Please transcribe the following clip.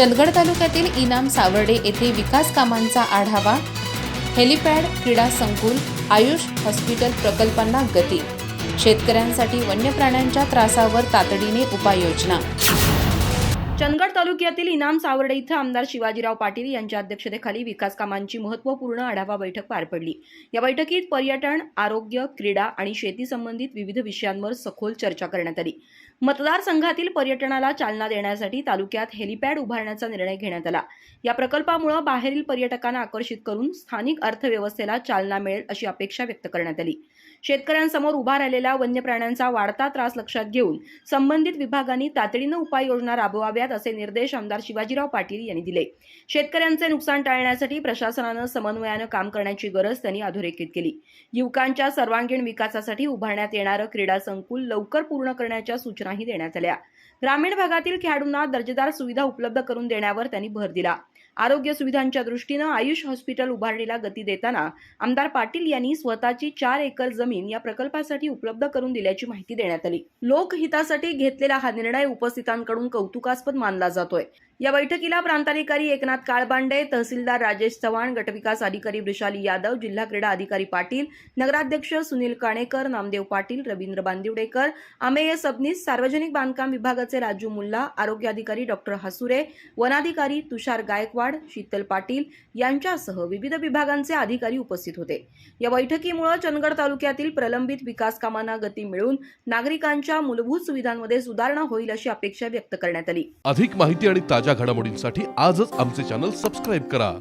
चंदगड तालुक्यातील इनाम सावर्डे येथे विकास कामांचा आढावा, हेलिपॅड, क्रीडा संकुल, आयुष हॉस्पिटल प्रकल्पांना गती, शेतकऱ्यांसाठी वन्य प्राण्यांच्या त्रासावर तातडीने उपाययोजना। चंदगड तालुक्यातील इनाम सावर्डे इथं आमदार शिवाजीराव पाटील यांच्या अध्यक्षतेखाली विकास कामांची महत्त्वपूर्ण आढावा बैठक पार पडली। या बैठकीत पर्यटन, आरोग्य, क्रीडा आणि शेती संबंधित विविध विषयांवर सखोल चर्चा करण्यात आली। मतदारसंघातील पर्यटनाला चालना देण्यासाठी तालुक्यात हेलिपॅड उभारण्याचा निर्णय घेण्यात आला। या प्रकल्पामुळे बाहेरील पर्यटकांना आकर्षित करून स्थानिक अर्थव्यवस्थेला चालना मिळेल अशी अपेक्षा व्यक्त करण्यात आली। शेतकऱ्यांसमोर उभा राहिलेल्या वन्य प्राण्यांचा वाढता त्रास लक्षात घेऊन संबंधित विभागांनी तातडीने उपाययोजना राबवाव्यात असे निर्देश आमदार शिवाजीराव पाटील यांनी दिले। शेतकऱ्यांचे नुकसान टाळण्यासाठी प्रशासनाने समन्वयाने काम करण्याची गरज त्यांनी अधोरेखित केली। युवकांच्या सर्वांगीण विकासासाठी उभारण्यात येणारे क्रीडा संकुल लवकर पूर्ण करण्याच्या सूचनाही देण्यात आल्या। ग्रामीण भागातील खेळाडूंना दर्जेदार सुविधा उपलब्ध करून देण्यावर त्यांनी भर दिला। आरोग्य सुविधांच्या दृष्टीने आयुष हॉस्पिटल उभारणीला गती देताना आमदार पाटील यांनी स्वतःची 4 एकर जमीन या प्रकल्पासाठी उपलब्ध करून दिल्याची माहिती देण्यात आली। लोकहितासाठी घेतलेला हा निर्णय उपस्थितांकडून कौतुकास्पद मानला जातोय। या बैठकीला प्रांताधिकारी एकनाथ काळबांडे, तहसीलदार राजेश चव्हाण, गटविकास अधिकारी वृषाली यादव, जिल्हा क्रीडा अधिकारी पाटील, नगराध्यक्ष सुनील काणेकर, नामदेव पाटील, रवींद्र बांदिवडेकर, अमेय सबनीस, सार्वजनिक बांधकाम विभागाचे राजू मुल्ला, आरोग्य अधिकारी डॉक्टर हसुरे, वनाधिकारी तुषार गायकवाड, शीतल पाटील यांच्यासह विविध विभागांचे अधिकारी उपस्थित होते। या बैठकीमुळे चंदगड तालुक्यातील प्रलंबित विकास कामांना गती मिळून नागरिकांच्या मूलभूत सुविधांमध्ये सुधारणा होईल अशी अपेक्षा व्यक्त करण्यात आली। अधिक माहिती आणि ताज्या घडामोडींसाठी आजच आमचे चॅनल सबस्क्राइब करा।